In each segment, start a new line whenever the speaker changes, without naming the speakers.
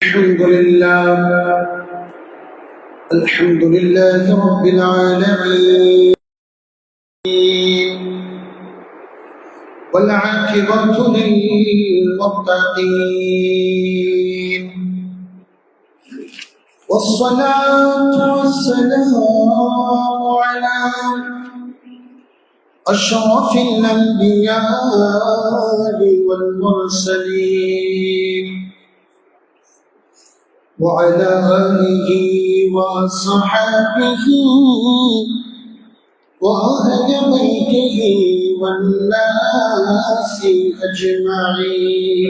الحمد لله رب العالمين والعاقبة للمتقين والصلاة والسلام على أشرف الأنبياء والمرسلين وعلى آله وصحبه وأهل بيته والناس أجمعين.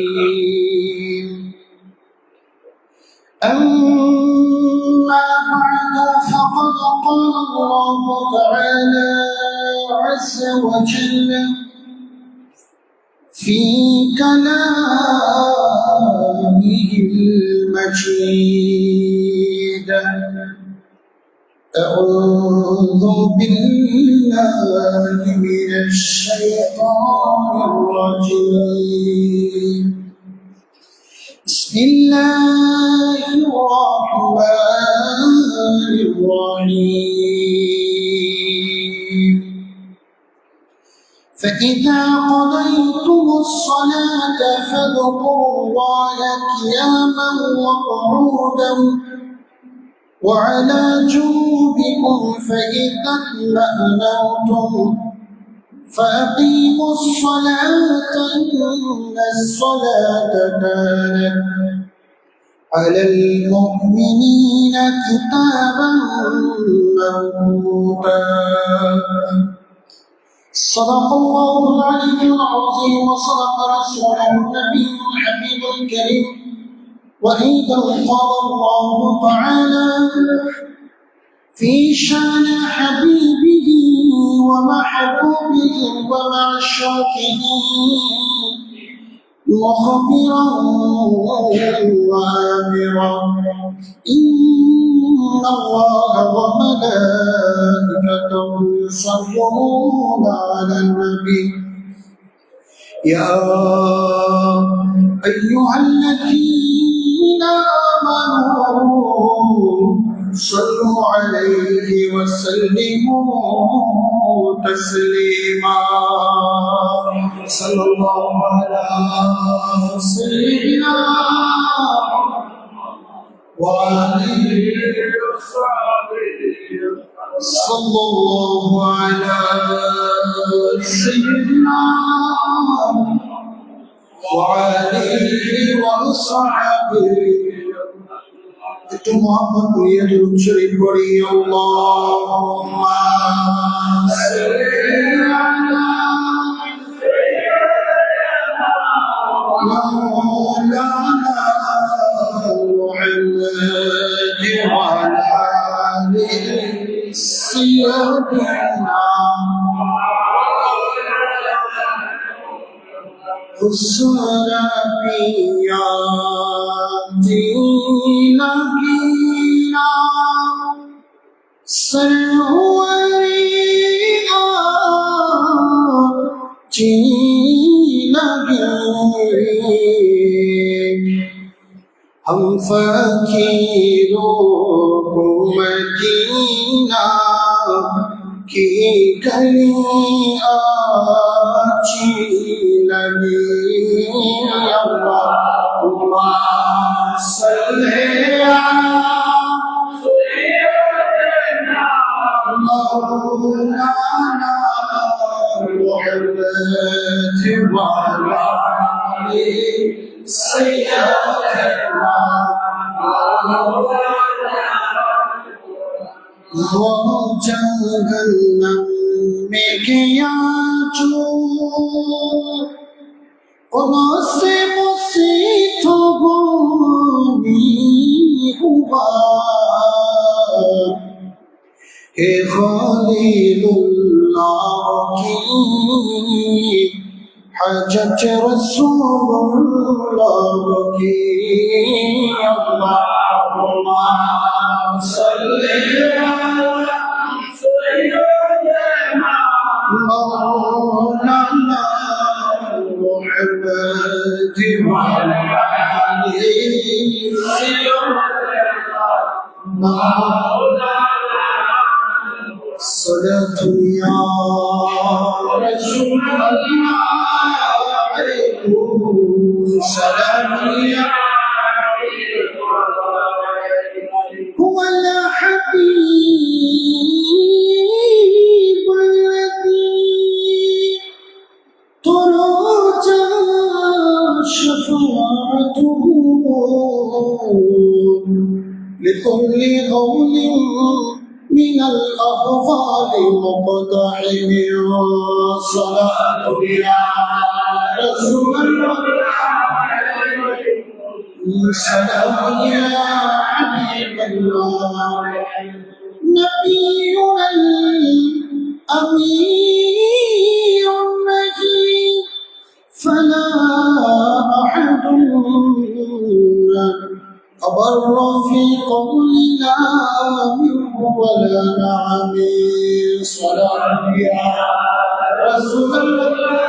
أما بعد فقد قال الله تعالى عز وجل في كلامه المجيد: أعوذ بالله من الشيطان الرجيم. بسم الله الرحمن الرحيم. فإذا قضيتم الصلاة فاذكروا الله قياما وقعودا وعلى جنوبكم فإذا اطمأننتم فأقيموا الصلاة إن الصلاة كانت على المؤمنين كتابا موقوتا. صدق الله العلي العظيم وصدق رسوله النبي الحبيب الكريم. وأيضا قال الله تعالى في شان حبيبه ومحبوبه ومعشوقه مخبرا وآمرا: إن الله وملائكته يصلون على النبي يا أيها الذين آمنوا صلوا عليه وسلموا تسليما. صلى الله على سيدنا وآله وصحبه. صلى الله على سيدنا وآله وصحبه. একটু মোহাম্মদ নিয়ে দুরূদ শরীফ পড়ি। আল্লাহুম্মা সাল্লি আলা মাওলানা মুহাম্মাদ ওয়া আলা আলি সাইয়্যিদিনা لقينا سروريا हम फकीरों को मदीना की गलियां अच्छी लगी। अल्लाहुम्मा सल्ली अला मौलाना मुहम्मद व अला आलि सय्यदना। वो जहन्नम में गया जो उनसे मुसीबत हुआ हे खलीलुल्लाह की हजत रसूलुल्लाह की। अल्लाहुम्मा सल्ली अला सय्यिदना मौलाना मुहम्मद व अला आलि صلاة يا رسول الله عليكم سلام يا هو الحبيب الذي ترجى شفاعته لكل قول من الأهوال مقتحم صلاة يا رسول الله سلام يا حبيب الله نبينا الأمير المجيد فلا أحد أبر في قولنا منه ولا نعم صلاة يا رسول الله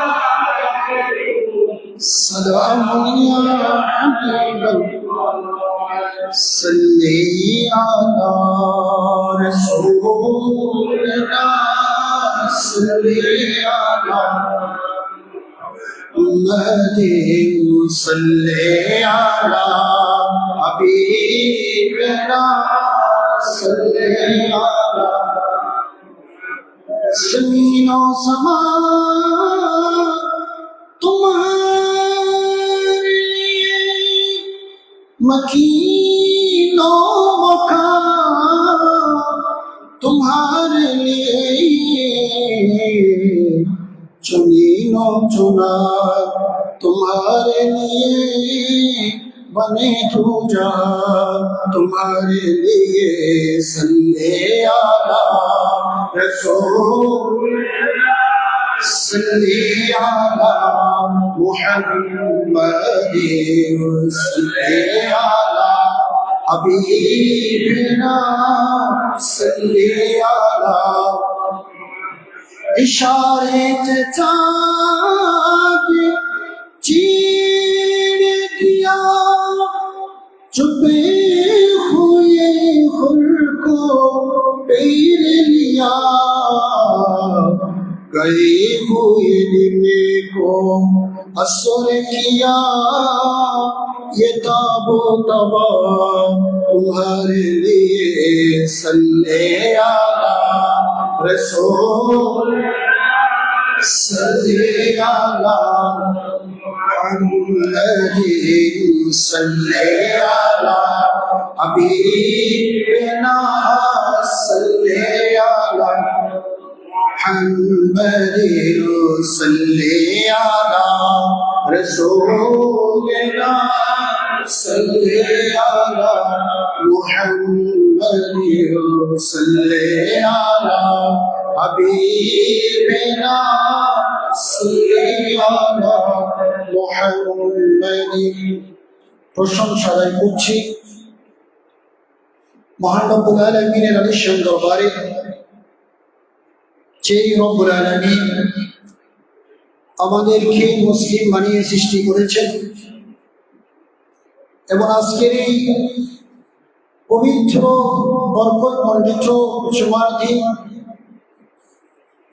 سلام يا حبيب الله صلي على رسولنا صلي على محمد صلي على حبيبنا صلي على زمین و سما تمہارے لیے مکین و مکان تمہارے لیے چنین و چنا تمہارے لیے بنے تو جا تمہارے لیے صلی علی رسول صلی علی محمد صلی علی حبیبنا صلی علی اشارے چاہتے چیر دیا چپے ہوئے خور کو پیر لیا گئے ہوئے دن کو اثر کیا یہ تاب و تبا تمہارے لیے صلی علی رسول صلی علی محمد صلی علی حبیبنا صلی علی محمد صلی علی رسولنا صلی علی محمد صلی علی حبیبنا صلی علی محمد প্রশংসা আদায় করছি মহান রব্বুল আলামিনের আলিশান দরবারে যেই রব্বুল আলামিন আমাদেরকে মুসলিম বানিয়ে সৃষ্টি করেছেন এবং আজকের এই পবিত্র বরকতমণ্ডিত জুমার দিন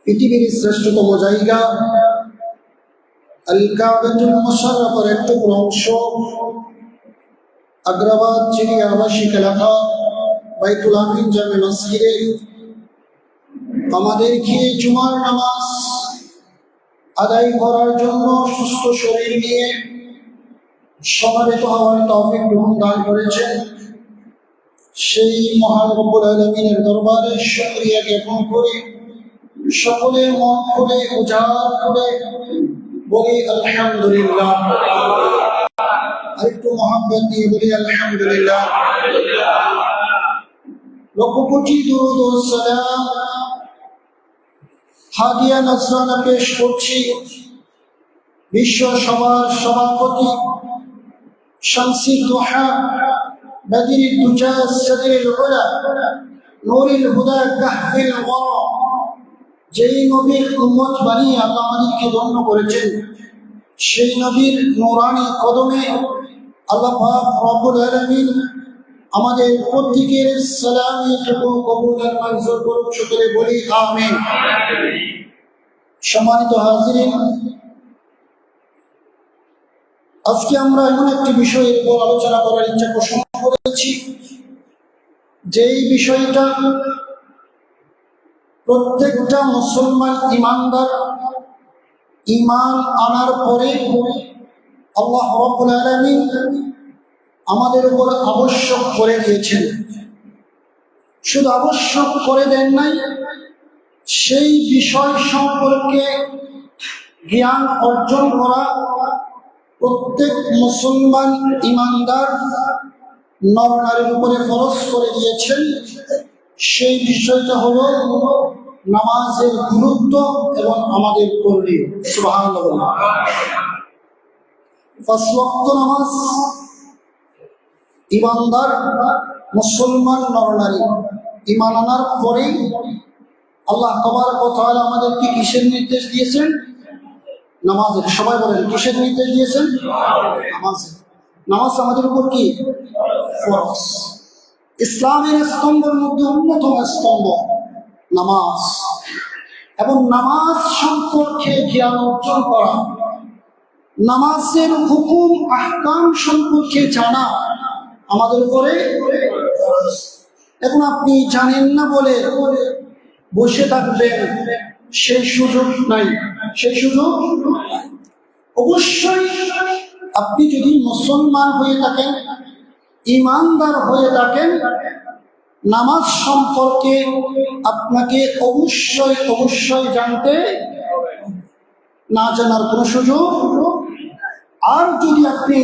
পৃথিবীর শ্রেষ্ঠতম জায়গা আল কাবাতুল মুশাররফার একটা অংশ আগ্রাবাদ চিড়িয়া আবাসিক এলাকা বাইতুল আমিন জামে মসজিদে আমাদেরকে জুমার নামাজ আদায় করার জন্য সুস্থ শরীর নিয়ে সমাবেত হওয়ার তৌফিক দান করেছেন সেই মহান রব্বুল আলামিনের দরবারে শুকরিয়া জ্ঞাপন করে সকলের মন খুলে উজাড় করে বলি আলহামদুলিল্লাহ আরেকটু মহব্বত দিয়ে বলি আলহামদুলিল্লাহ লক্ষ কোটি দুরূদ ও সালাম হাদিয়া নজরানা পেশ করছি বিশ্ব সভার সভাপতি শামসুদ দুহা বদরুদ দুজা সদরুল উলা নূরুল হুদা কাহফিল ওয়ারা যেই নবীর উম্মত বানিয়ে আল্লাহ আমাদেরকে ধন্য করেছেন সেই নবীর নূরানি কদমে আল্লাহ পাক রব্বুল আলামিন আমাদের প্রত্যেকের সালামীটুকু কবুল আর মঞ্জুর করুক, সকলে বলি আমিন। সম্মানিত হাজিরিন, আজকে আমরা এমন একটি বিষয়ের উপর আলোচনা করার ইচ্ছা পোষণ করেছি, যেই বিষয়টা প্রত্যেকটা মুসলমান ইমানদার ঈমান আনার পরে আল্লাহ রাব্বুল আলামিন আমাদের উপর আবশ্যক করে দিয়েছেন। শুধু আবশ্যক করে দেন নাই, সেই বিষয় সম্পর্কে জ্ঞান অর্জন করা প্রত্যেক মুসলমান ইমানদার নর-নারীর উপরে ফরজ করে দিয়েছেন। সেই বিষয়টা হলো নামাজের গুরুত্ব এবং আমাদের করণীয়। সুবহানাল্লাহ। পাঁচ ওয়াক্ত নামাজ ইমানদার মুসলমান নর-নারী ঈমান আনার পরেই আল্লাহ তাবারক ওয়া তাআলা আমাদেরকে কিসের নির্দেশ দিয়েছেন? নামাজের। সবাই বলেন, কিসের নির্দেশ দিয়েছেন? নামাজের। নামাজ আমাদের উপর কি ফরজ। ইসলামের স্তম্ভের মধ্যে অন্যতম স্তম্ভ নামাজ, এবং নামাজ সম্পর্কে জ্ঞান অর্জন করা, নামাজের হুকুম আহকাম সম্পর্কে জানা আমাদের উপরে। এখন আপনি জানেন না বলে বসে থাকবেন, সেই সুযোগ নাই। সেই সুযোগ অবশ্যই আপনি যদি মুসলমান হয়ে থাকেন, ইমানদার হয়ে থাকেন, নামাজ সম্পর্কে আপনাকে অবশ্যই অবশ্যই জানতে, না জানার কোনো সুযোগ। আর যদি আপনি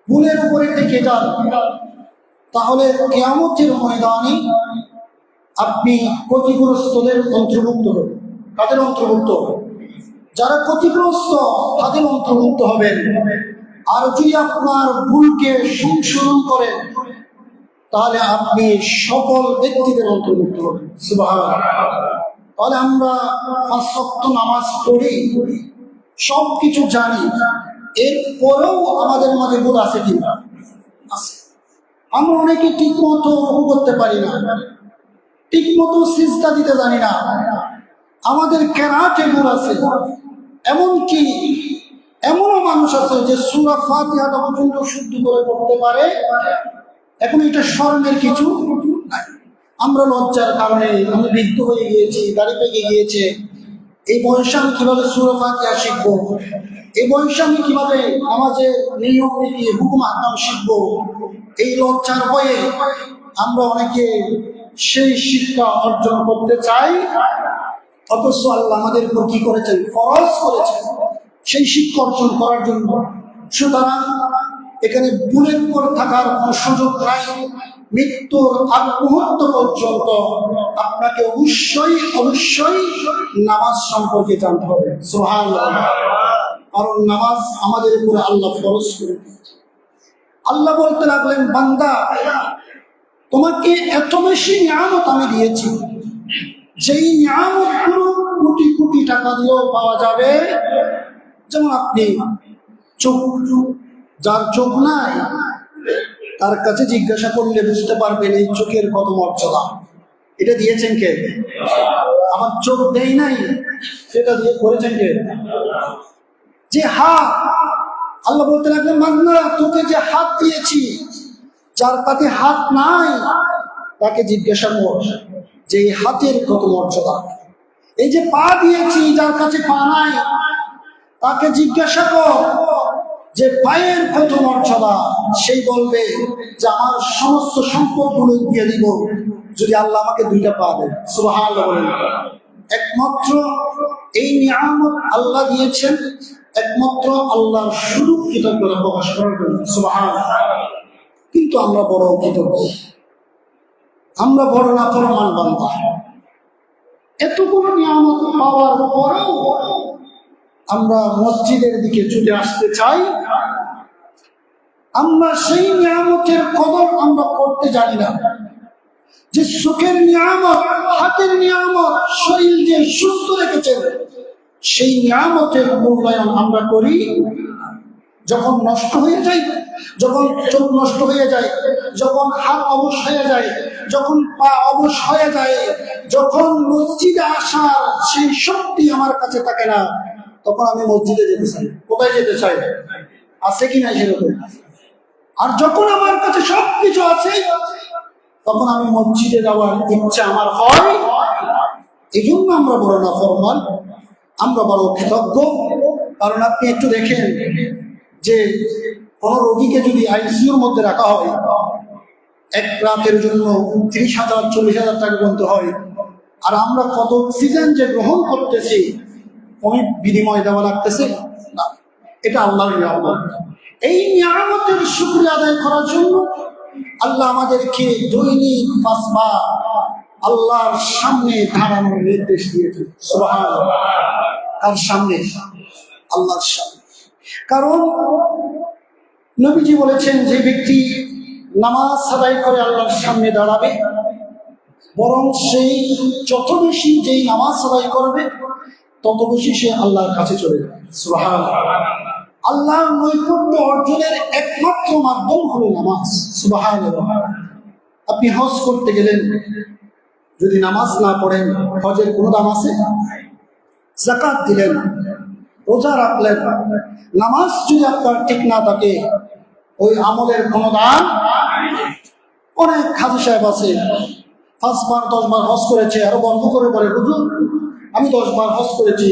ভুলের উপরে টিকে যান, তাহলে কিয়ামতের ময়দানে আপনি ক্ষতিগ্রস্তদের অন্তর্ভুক্ত হবেন। কাদের অন্তর্ভুক্ত? যারা ক্ষতিগ্রস্ত তাদের অন্তর্ভুক্ত হবেন। আর যদি আপনার ভুলকে সংশোধন করেন, তাহলে আপনি সকল ব্যক্তিদের অন্তর্ভুক্ত হবেন। সুবহানাল্লাহ। তাহলে আমরা পাঁচ ওয়াক্ত নামাজ পড়ি, সব কিছু জানি, এরপরেও আমাদের মাঝে ভুল আছে কিনা? আছে। আমরা অনেকে ঠিক মতো রুকু করতে পারি না, ঠিক মতো সিজদা দিতে জানি না, আমাদের কেরাতে ভুল আছে। এমনকি এমনও মানুষ আছে যে সূরা ফাতিহাটা পর্যন্ত শুদ্ধ করে পড়তে পারে। এখন এটা শরমের কিছু নাই। আমরা লজ্জার কারণে আমি বৃদ্ধ হয়ে গিয়েছি, দাড়ি পেকে গিয়েছে, এই বয়সে আমি কিভাবে সূরা ফাতিহা শিখবো, এই বয়সে আমি কিভাবে নামাজের নিয়ম নীতি হুকুম আহকাম শিখবো, এই লজ্জার ভয়ে আমরা অনেকে সেই শিক্ষা অর্জন করতে চাই। অথচ আল্লাহ আমাদের উপর কি করেছেন? ফরজ করেছেন সেই শিক্ষা অর্জন করার জন্য। সুতরাং এখানে ভুলের উপর থাকার কোনো সুযোগ নাই। মৃত্যুর আগ মুহূর্ত পর্যন্ত আপনাকে অবশ্যই অবশ্যই নামাজ সম্পর্কে জানতে হবে। সুবহানাল্লাহ। কারণ নামাজ আমাদের উপরে আল্লাহ ফরজ করে দিয়েছে। আল্লাহ বলতে লাগলেন, বান্দা, তোমাকে এত বেশি নিয়ামত আমি দিয়েছি, যেই নিয়ামতগুলো কোটি কোটি টাকা দিয়েও পাওয়া যাবে। যেমন আপনি চোখ, যার চোখ নাই তার কাছে জিজ্ঞাসা করলে বুঝতে পারবেন এই চোখের কত মর্যাদা। এটা দিয়েছেন কে? আমার চোখ দেই নাই, সেটা দিয়ে করেছেন কে? যে হাত, আল্লাহ বলতে লাগলেন, বান্দা, তোকে যে হাত দিয়েছি, যার কাছে হাত নাই তাকে জিজ্ঞাসা কর যে এই হাতের কত মর্যাদা। এই যে পা দিয়েছি, যার কাছে পা নাই তাকে জিজ্ঞাসা কর যে পায়ের কত মর্যাদা। সেই বলবে যে আমার সমস্ত সম্পদগুলো দিয়ে দিব যদি আল্লাহ আমাকে দুইটা পা দেন। সুবহানাল্লাহ। একমাত্র এই নিয়ামত আল্লাহ দিয়েছেন একমাত্র আল্লাহর শুধু কৃতজ্ঞতা প্রকাশ করার জন্য। সুবহানাল্লাহ। কিন্তু আমরা বড় কৃতজ্ঞ, আমরা বড় নাফরমান বান্দা। এতগুলো নিয়ামত পাওয়ার পরেও আমরা মসজিদের দিকে ছুটে আসতে চাই। আমরা সেই নিয়ামতের কদর আমরা করতে জানি না। যে সুখের নিয়ামত, হাতের নিয়ামত, শরীর যে সুস্থ রেখেছেন, সেই নিয়ামতের মূল্যায়ন আমরা করি। যখন নষ্ট হয়ে যায় যখন চোখ নষ্ট হয়ে যায়, যখন হাত অবশ হয়ে যায়, যখন পা অবশ হয়ে যায়, যখন মসজিদে আসার সেই শক্তি আমার কাছে থাকে না, তখন আমি মসজিদে যেতে চাই। কোথায় যেতে চাই? আছে কি না সেরকম? আর যখন আমার কাছে সবকিছু আছে, তখন আমি মসজিদে যাওয়ার ইচ্ছা আমার হয়। এই জন্য আমরা বড় নাফরমান, আমরা বড় কৃতজ্ঞ। কারণ আপনি একটু দেখেন যে কোন রোগীকে যদি আইসিইউর মধ্যে রাখা হয়, এক রাতের জন্য 30,000 40,000 টাকা গুনতে হয়। আর আমরা কত অক্সিজেন যে গ্রহণ করতেছি, কোনো বিনিময় দেওয়া লাগতেছে না। এটা আল্লাহর নিয়ামত। এই নিয়ামতের শুকরিয়া আদায় করার জন্য আল্লাহ আমাদেরকে দৈনিক 5 বার আল্লাহর সামনে দাঁড়ানোর নির্দেশ দিয়েছেন। সুবহানাল্লাহ। কার সামনে? আল্লাহর সামনে। কারণ নবীজি বলেছেন, যে ব্যক্তি নামাজ আদায় করে আল্লাহর সামনে দাঁড়াবে, বরং সেই যত বেশি যেই নামাজ আদায় করবে, তত বেশি সে আল্লাহর কাছে চলে যাবে। সুবহানাল্লাহ। আল্লাহর নৈকট্য অর্জনের একমাত্র মাধ্যম হলো নামাজ। সুবহানাল্লাহ। আপনি হজ করতে গেলেন, যদি নামাজ না পড়েন, হজের কোনো দাম আছে? যাকাত দিলেন, রোজা রাখলেন, নামাজ যদি আপনার ঠিক না থাকে, ওই আমলের কোনো দাম। অনেক হাজী সাহেব আছে, 5 বার 10 বার হজ করেছে, আরো গর্ব করে বলে, হুজুর আমি 10 বার হজ করেছি,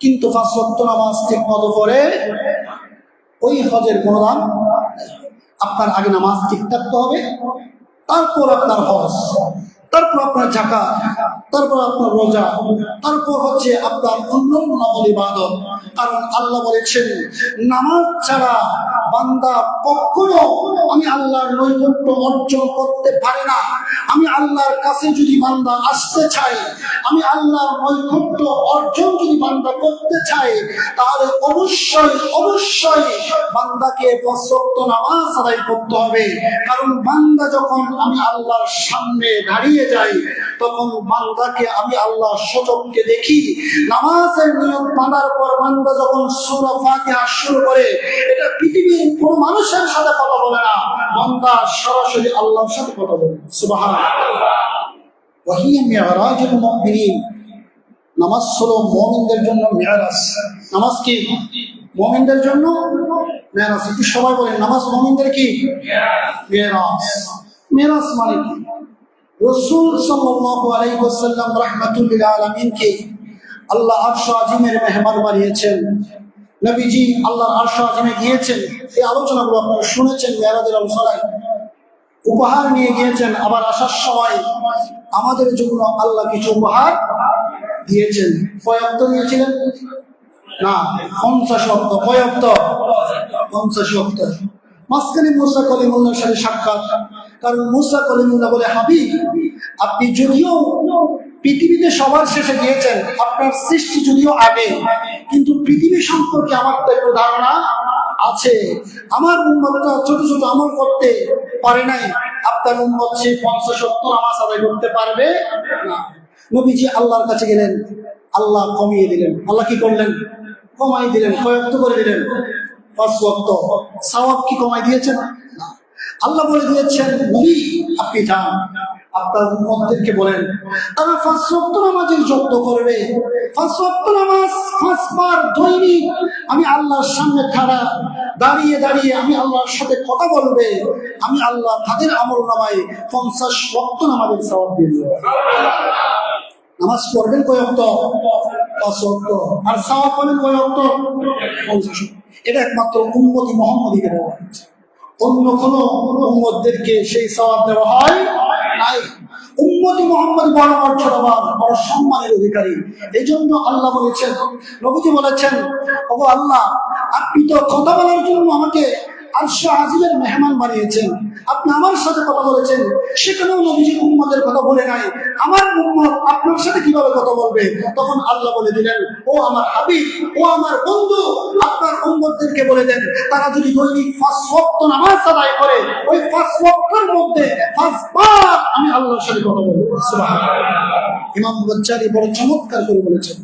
কিন্তু 5 ওয়াক্ত নামাজ ঠিক মতো পড়ে, ওই হজের কোনো দাম। আপনার আগে নামাজ ঠিক থাকতে হবে, তারপর আপনার হজ, তারপর আপনার যাকাত, তারপর আপনার রোজা, তারপর হচ্ছে আপনার অন্যান্য নফল ইবাদত। কারণ আল্লাহ বলেছেন, নামাজ ছাড়া বান্দা কখনো আমি আল্লাহর নৈকট্য অর্জন করতে পারে না। আমি আল্লাহর কাছে যদি বান্দা আসতে চাই, আমি আল্লাহর নৈকট্য অর্জন যদি বান্দা করতে চাই, তাহলে অবশ্যই বান্দাকে 5 ওয়াক্ত নামাজ আদায় করতে হবে। কারণ বান্দা যখন আমি আল্লাহর সামনে দাঁড়িয়ে যাই, তখন বান্দাকে আমি আল্লাহ সচক্ষে দেখি। নামাজের নিয়ম মানার পর বান্দা যখন সূরা ফাতিহা শুরু করে, এটা পৃথিবীর কোন মানুষের সাথে কথা বলে না, বান্দা সরাসরি আল্লাহর সাথে কথা বলে। সুবহানাল্লাহ। ওয়া হিয়া মিরাজুল মুমিনিন। নামাজ হলো মুমিনদের জন্য মিরাজ। নামাজ কি? মুমিনদের জন্য মিরাজ। একটু সবাই বলেন, নামাজ মুমিনদের কি? মিরাজ। মিরাজ মানে কি? রাসূল সাল্লাল্লাহু আলাইহি ওয়াসাল্লাম রাহমাতুল লিল আলামিনকে আল্লাহ আরশ আজিমের মেহমান বানিয়েছেন। নবীজি আল্লাহর আরশ আজিমে গিয়েছেন, এই আলোচনাগুলো আপনারা শুনেছেন মেরাজের আলোচনায়। উপহার নিয়ে গিয়েছেন, আবার আসার সময় আমাদের জন্য আল্লাহ কিছু উপহার দিয়েছেন। কয় ওয়াক্ত দিয়েছিলেন? না, 50 ওয়াক্ত। কয় ওয়াক্ত? 50 ওয়াক্ত। মাঝখানে মুসা কলিমুল্লাহর সাথে সাক্ষাৎ। কারণ মুসা কলিমুল্লাহ বলে, হাবিব আপনি যদিও পৃথিবীতে সবার শেষে গিয়েছেন, আপনার সৃষ্টি যদিও আগে, কিন্তু পৃথিবী সম্পর্কে আমার তো একটু ধারণা আছে। আমার উম্মতটা ছোট ছোট আমল করতে পারে নাই, আপনার উম্মত সেই 50 ওয়াক্ত নামাজ আদায় করতে পারবে না। নবীজি আল্লাহর কাছে গেলেন, আল্লাহ কমিয়ে দিলেন। আল্লাহ কি করলেন? কমাই দিলেন। কয় ওয়াক্ত করে দিলেন? 5 ওয়াক্ত। সওয়াব কি কমাই দিয়েছেন? না। আল্লাহ বলে দিয়েছেন, নবী আপনি যান, আপনার উম্মতদেরকে বলেন তারা 5 ওয়াক্ত নামাজের যত্ন করবে। 5 ওয়াক্ত নামাজ 5 বার দৈনিক আমি আল্লাহর সামনে দাঁড়িয়ে আমি আল্লাহর সাথে কথা বলবে। আমি আল্লাহ তাদের আমলনামায় 50 ওয়াক্ত নামাজের সওয়াব দিয়ে দেব। নামাজ পড়বেন কয় ওয়াক্ত? 5 ওয়াক্ত। আর সওয়াব পাবেন কয় ওয়াক্ত? 50। এটা একমাত্র উম্মতি মুহাম্মদীকে দেওয়া হয়েছে, অন্য কোন উম্মতদেরকে সেই সওয়াব দেওয়া হয় নাই। উম্মতি মুহাম্মদ বড় মর্যাদাবান, বড় সম্মানের অধিকারী। এই জন্য আল্লাহ বলেছেন, নবীজি বলেছেন, ওগো আল্লাহ আপনি তো কথা বলার জন্য আমাকে আরশ আজিমের মেহমান বানিয়েছেন, আপনি আমার সাথে কথা বলেছেন, সেখানেও নবীজি উম্মতের কথা বলে নাই। আমার উম্মত আপনার সাথে কিভাবে কথা বলবে? তখন আল্লাহ বলে দিলেন, ও আমার হাবিব, ও আমার বন্ধু, আপনার উম্মতদেরকে বলে দেন, তারা যদি দৈনিক 5 ওয়াক্ত নামাজ আদায় করে, ওই 5 ওয়াক্তের মধ্যে 5 বার আমি আল্লাহর সাথে কথা বলবো। সুবহানাল্লাহ। ইমাম বুখারী বড় চমৎকার করে বলেছেন,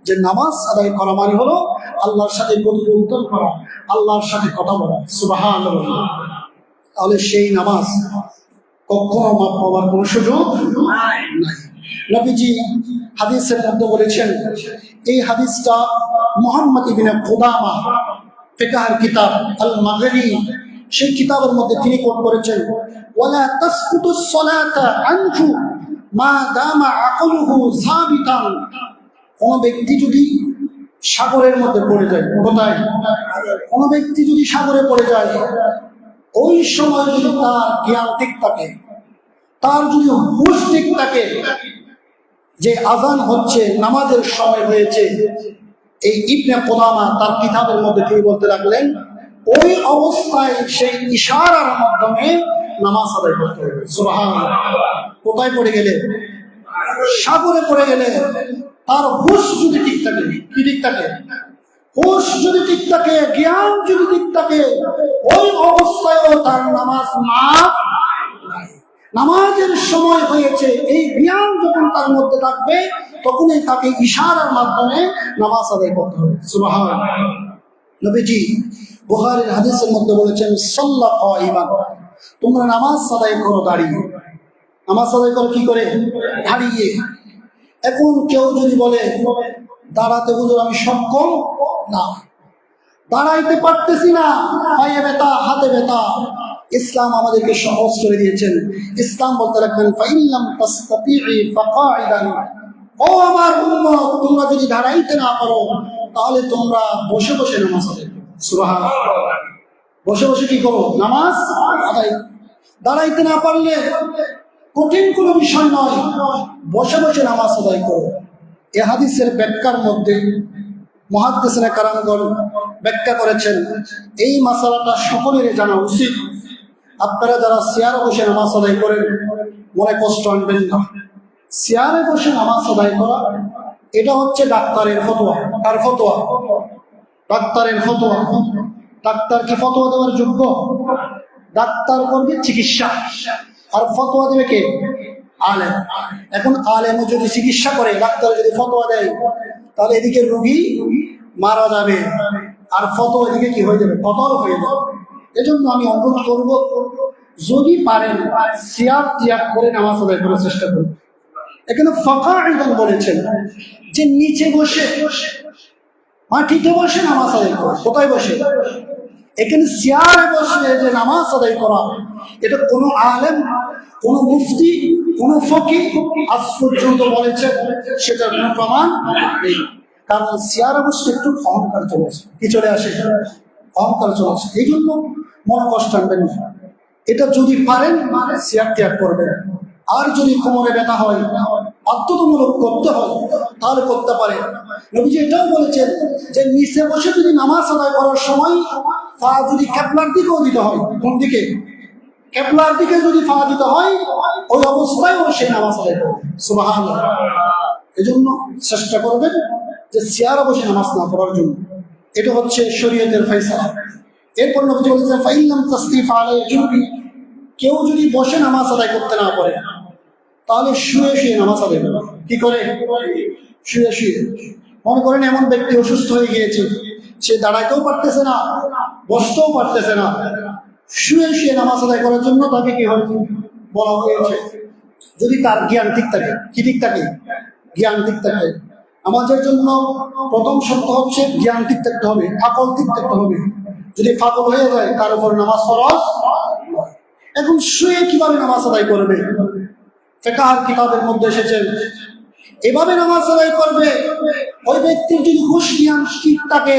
যে নামাজ আদায় করা মানে হলো আল্লাহর সাথে কথোপকথন করা, আল্লাহর সাথে কথা বলা। সুবহানাল্লাহ। তাহলে সেই নামাজ কখনো মাপ পাওয়ার কোনো সুযোগ নাই। নবীজি হাদিসের মধ্যে বলেছেন, এই হাদিসটা মুহাম্মদ ইবনে কুদামা ফিকহের কিতাব আল মাগরি সেই কিতাবের মধ্যে তিনি কোট করেছেন, ওয়ালা তাসকুতুস সালাতা আনহু মা দামা আকলুহু সাবিতান। কোন ব্যক্তি যদি সাগরের মধ্যে পড়ে যায়, কোথায়? কোন ব্যক্তি যদি সাগরে পড়ে যায়, ওই সময় যদি তার জ্ঞান ঠিক থাকে, তার যদি হুঁশ ঠিক থাকে যে আজান হচ্ছে, নামাজের সময় হয়েছে, এই ইবনে কুদামা তার কিতাবের মধ্যে তিনি বলতে লাগলেন, ওই অবস্থায় সেই ইশারার মাধ্যমে নামাজ আদায় করতে হবে। সুবহানাল্লাহ। কোথায় পড়ে গেলে? সাগরে পড়ে গেলে তার হুঁশ যদি ঠিক থাকে, কি ঠিক থাকে? হুঁশ যদি ঠিক থাকে, জ্ঞান যদি ঠিক থাকে, ওই অবস্থায়ও তার নামাজ মাফ নাই। নামাজের সময় হয়েছে, এই জ্ঞান যখন তার মধ্যে থাকবে তখনই তাকে ইশারার মাধ্যমে নামাজ আদায় করতে হবে। সুবহানাল্লাহ। নবীজি বুখারীর হাদিসের মধ্যে বলেছেন, সাল্লা কাইমান, তোমরা নামাজ আদায় করো দাঁড়িয়ে। নামাজ আদায় করো কি করে? দাঁড়িয়ে। এখন কেউ যদি বলে দাঁড়াতে হুজুর আমি সক্ষম না, দাঁড়াইতে পারতেছি না, পায়ে ব্যথা, হাতে ব্যথা, ইসলাম আমাদেরকে সহজ করে দিয়েছেন। ইসলাম বলতে রাখবেন, ফাইল্লাম তাসতাতিঈ ফাকাইদান, ও আমার উম্মত, তোমরা যদি দাঁড়াইতে না পারো তাহলে তোমরা বসে বসে নামাজ আদায় করো। সুবহানাল্লাহ। বসে বসে কি করো? নামাজ আদায়। দাঁড়াইতে না পারলে কঠিন কোনো বিষয় নয়, বসে বসে নামাজ আদায় করো। এ হাদিসের ব্যাখ্যার মধ্যে মুহাদ্দিসিনে কারামগণ ব্যাখ্যা করেছেন, এই মাসালাটা সকলেরই জানা উচিত। আপনারা যারা চেয়ারে বসে নামাজ আদায় করেন, মনে কষ্ট আনবেন না। চেয়ারে বসে নামাজ আদায় করা এটা হচ্ছে ডাক্তারের ফতোয়া। কার ফতোয়া? ডাক্তারের ফতোয়া। ডাক্তার কি ফতোয়া দেওয়ার যোগ্য? ডাক্তার করবে চিকিৎসা, আর ফতোয়া দেবে কে? আলেম। এখন আলেম যদি চিকিৎসা করে, ডাক্তার যদি ফতোয়া দেয়, তাহলে এদিকে রোগী মারা যাবে, আর ফতোয়া এদিকে কি হয়ে যাবে? কতল হয়ে যাবে। এজন্য আমি অনুরোধ করব, যদি পারেন চেয়ার ত্যাগ করে নামাজ আদায় করার চেষ্টা করুন। এখানে ফাকাইদান বলেছেন যে নিচে বসে, মাটিতে বসে নামাজ আদায় করা। কোথায় বসে? এখানে চেয়ারে বসে যে নামাজ আদায় করা, এটা কোনো আলেম, কোনো মুফতি, কোনো ফকিহ আজ পর্যন্ত বলেছেন সেটার কোনো প্রমাণ নেই। কারণ চেয়ারে বসে একটু অহংকার চলে আসে। কি চলে আসে? অহংকার চলে আসে। এই জন্য মনে কষ্ট আনবেন না। এটা যদি পারেন চেয়ার ত্যাগ করবেন। আর যদি কোমরে ব্যথা হয়, বাধ্যতামূলক করতে হয়, তাহলে করতে পারে। নবীজি এটাও বলেছেন যে নিচে বসে যদি নামাজ আদায় করার সময় পা যদি ক্যাবলার দিকেও দিতে হয়, কোন দিকে? ক্যাবলার দিকে যদি পা দিতে হয়, ওই অবস্থায়ও সেই নামাজ আদায় করবে। সুবহানাল্লাহ। এই জন্য চেষ্টা করবেন যে চেয়ারে বসে নামাজ না পড়ার জন্য। এটা হচ্ছে শরীয়তের ফয়সালা। এরপর নবীজি বলেছেন, ফাইল্লাম তাসতিফ আলাইহি জুনুবি, কেউ যদি বসে নামাজ আদায় করতে না পারে তাহলে শুয়ে শুয়ে নামাজ আদায় করবে। কি করে? শুয়ে শুয়ে। মনে করেন এমন ব্যক্তি অসুস্থ হয়ে গিয়েছে, সে দাঁড়াইতেও পারতেছে না, বসতেও পারতেছে না, শুয়ে শুয়ে নামাজ আদায় করার জন্য তাকে কি হয়েছে? বলা হয়েছে। যদি তার জ্ঞান ঠিক থাকে। কি ঠিক থাকে? জ্ঞান ঠিক থাকে। আমাদের জন্য প্রথম শর্ত হচ্ছে জ্ঞান ঠিক থাকতে হবে, আকল ঠিক থাকতে হবে। যদি পাগল হয়ে যায় তার উপর নামাজ ফরজ। এখন শুয়ে কিভাবে নামাজ আদায় করবে? ফিকহের কিতাবের মধ্যে এসেছে এভাবে নামাজ আদায় করবে, ওই ব্যক্তির যদি হুঁশ জ্ঞান ঠিক থাকে,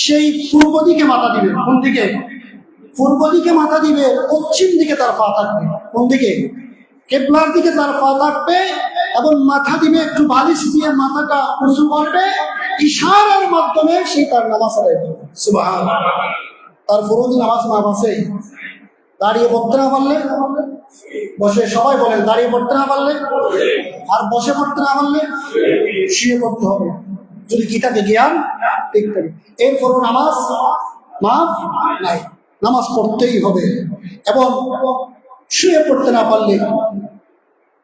সেই পূর্ব দিকে মাথা দিবে। কোন দিকে? পূর্ব দিকে মাথা দিবে, পশ্চিম দিকে তার পা থাকবে। কোন দিকে? কিবলার দিকে তার পা থাকবে, এবং মাথা দিবে একটু বালিশ দিয়ে, মাথাটা উঁচু করবে, ইশারার মাধ্যমে সে তার নামাজ আদায় করবে। সুবহানাল্লাহ। তার পুরো নামাজ মাফ আছে। দাঁড়িয়ে পড়তে না পারলে বসে, সবাই বলেন দাঁড়িয়ে পড়তে না পারলে, আর বসে পড়তে না পারলে শুয়ে পড়তে হবে, যদি কি থাকে জ্ঞান ঠিক থাকে। এরপরও নামাজ মাফ নাই, নামাজ পড়তেই হবে। এবং শুয়ে পড়তে না পারলে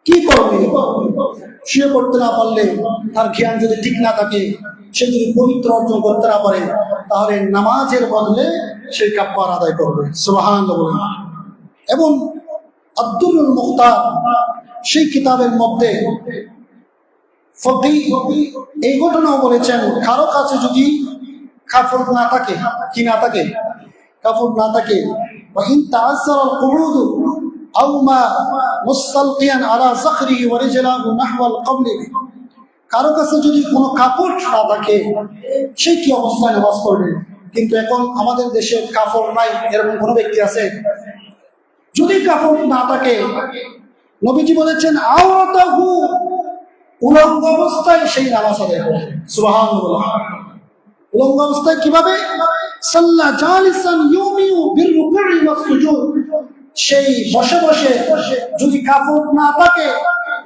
কি করবে? শুয়ে পড়তে না পারলে, তার জ্ঞান যদি ঠিক না থাকে, সে যদি পবিত্র অর্জন করতে না পারে, তাহলে নামাজের বদলে সে কাফারা আদায় করবে। সুবহানাল্লাহ। এবং আব্দুল মুখতার সেই কিতাবের মধ্যে ফকিহ এই ঘটনাও বলেছেন, কারো কাছে যদি কাপড় না থাকে, কি না থাকে, কাপড় না থাকে, وإن تعذر القعود أو ما مستلقيا على ظهره ورجله نحو القبل, কারো কাছে যদি কোনো কাপড় না থাকে, সে কি অবস্থায় নামাজ পড়বে? কিন্তু এখন আমাদের দেশে কাপড় নাই, এরকম কোনো ব্যক্তি আছে? যদি কাপড় না থাকে, নবীজি বলেছেন আওরাতাহু, উলঙ্গ অবস্থায় সেই নামাজ আদায় করবে। সুবহানাল্লাহ। উলঙ্গ অবস্থায় কিভাবে? সাল্লা জালিসান ইউমিউ বিররুকুই ওয়াস সুজুদ, সেই বসে বসে, যদি কাপড় না থাকে,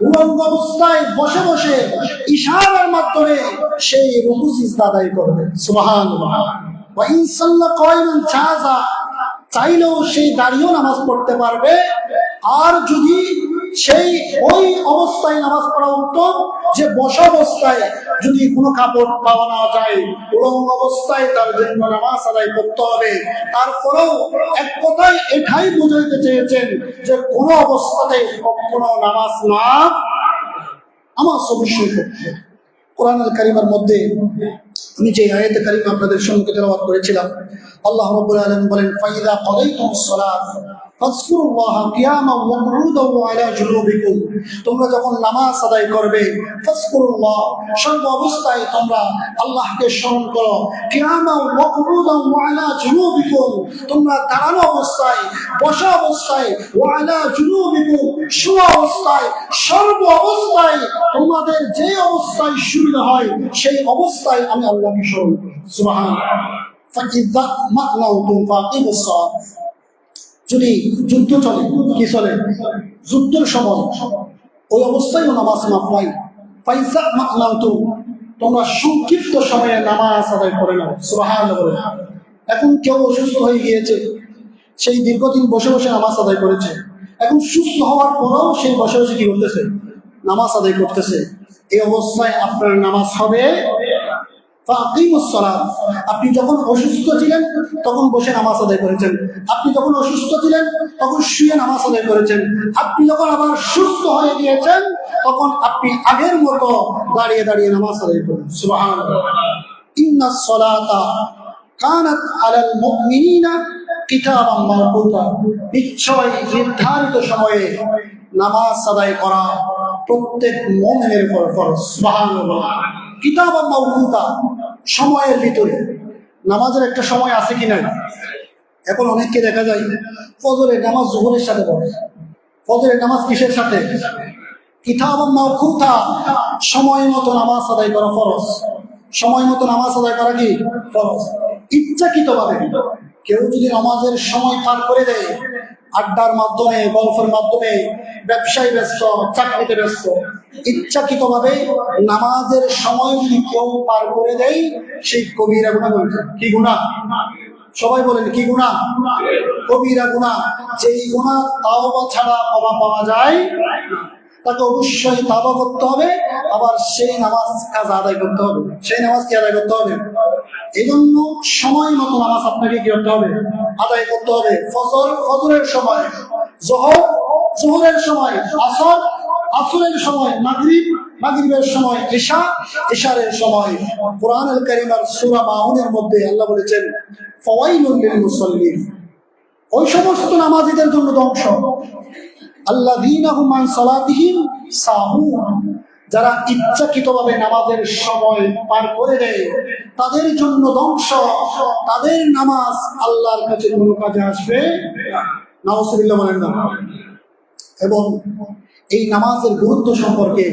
উলঙ্গ অবস্থায় বসে বসে ইশারার মাধ্যমে সেই রুকু সিজদা আদায় করবে। সুবহানাল্লাহ। ওয়া ইন সাল্লা কায়মান জাযা, চাইলেও সেই দাঁড়িয়েও নামাজ পড়তে পারবে। আর যদি সেই ওই অবস্থায় নামাজ পড়া উত্তম, যে বসা অবস্থায় যদি কোনো কাপড় পাওয়া না যায়, উলঙ্গ অবস্থায় তার জন্য নামাজ আদায় করতে হবে। তারপরেও এক কথায় এটাই বুঝাইতে চেয়েছেন যে কোনো অবস্থাতে কখনো নামাজ না, আমার অবশ্যই করতে। কোরআনুল কারীমের মধ্যে আমি যে আয়াতে কারীমা আপনাদের সম্মুখে তেলাওয়াত করেছিলাম, আল্লাহ রাব্বুল আলামিন বলেন, ফাইদা কাদাইতুমুস সালাত ফাযকুরুল্লাহা কিয়ামান ওয়া কুউদান ওয়া আলা জুনুবিকুম, তোমরা যখন নামাজ আদায় করবে, ফাযকুরুল্লাহ, সর্ব অবস্থায় তোমরা আল্লাহকে স্মরণ করো, কিয়ামান ওয়া কুউদান ওয়া আলা জুনুবিকুম, তোমরা দাঁড়ানো অবস্থায়, বসা অবস্থায়, ওয়া আলা জুনুবিকুম, শোয়া অবস্থায়, সর্ব অবস্থায় তোমাদের যে অবস্থায় সুবিধা হয় সেই অবস্থায় আমি আল্লাহকে স্মরণ করি। সুবহানাল্লাহ। ফাইযা মা'নাতুম ফাকিমুস সালাত, যদি যুদ্ধ চলে, কি চলে? যুদ্ধের সময় ওই অবস্থায় নামাজ না পড়াই। ফাইযা মা'নাতুম, তোমরা সংক্ষিপ্ত সময়ে নামাজ আদায় করে নাও। সুবহানাল্লাহ। এখন কেউ অসুস্থ হয়ে গিয়েছে, সেই দীর্ঘদিন বসে বসে নামাজ আদায় করেছে, এখন সুস্থ হওয়ার পরেও সেই বসে বসে কি করতেছে? নামাজ আদায় করতেছে। এই অবস্থায় আপনার নামাজ হবে ফাকিমুস সালাত। আপনি যখন অসুস্থ ছিলেন তখন বসে নামাজ আদায় করেছেন, আপনি যখন অসুস্থ ছিলেন তখন শুয়ে নামাজ আদায় করেছেন, আপনি যখন আবার সুস্থ হয়ে গিয়েছেন তখন আপনি আগের মতো দাঁড়িয়ে দাঁড়িয়ে নামাজ আদায় করেন। সুবহানাল্লাহ। ইন্নাস সালাতা কানাত আলাল মুমিনিনা কিতাবাম মাওকুতা, নিশ্চয় নির্ধারিত সময়ে নামাজ আদায় করা প্রত্যেক মুমিনের উপর ফরজ। সুবহানাল্লাহ। কিতাবাম মাওকুতা, সময়ের ভিতরে। নামাজের একটা সময় আছে কি না? এখন অনেককে দেখা যায় ফজরের নামাজ যোহরের সাথে পড়ে। ফজরের নামাজ কিসের সাথে? কিতাবাম মাওকুতা, সময় মতো নামাজ আদায় করা ফরজ। সময় মতো নামাজ আদায় করা কি ফরজ? ইচ্ছাকৃতভাবে কেউ যদি নামাজের সময় পার করে দেয়, আড্ডার মাধ্যমে, গল্পের মাধ্যমে, ব্যবসায় ব্যস্ত, চাকরিতে ব্যস্ত, ইচ্ছাকৃতভাবে নামাজের সময় যদি কেউ পার করে দেয়, সেই কবিরা গুনাহ করেছে। কি গুনাহ? সবাই বলেন কি গুনাহ? কবিরা গুনাহ। যেই গুনাহ তাওবা ছাড়া ক্ষমা পাওয়া যায় না, তাকে অবশ্যই তাওবা করতে হবে, আবার সেই নামাজ কাজা আদায় করতে হবে। সেই নামাজ কি আদায় করতে হবে? এই জন্য সময় মতো নামাজ আপনাকে কি করতে হবে? আদায় করতে হবে। ফজর, ফজরের সময়, যোহর, যোহরের সময়, আসর, আসরের সময়, মাগরিব, মাগরিবের সময়, ইশা, ইশারের সময়। কোরআনুল কারীমের সূরা মাউনের মধ্যে আল্লাহ বলেছেন, ফাওয়াইলুল লিল মুসাল্লিন, ওই সমস্ত নামাজীদের জন্য ধ্বংস, আল্লাযীনা হুম আন সালাতিহিম সাহুন, যারা ইচ্ছাকৃতভাবে নামাজের সময় পার করে দেয়, তাদের জন্য ধ্বংস, তাদের নামাজ আল্লাহর কাছে কোনো কাজে আসবে না। নাউযুবিল্লাহ বলেন না। এবং এই নামাজের গুরুত্ব সম্পর্কে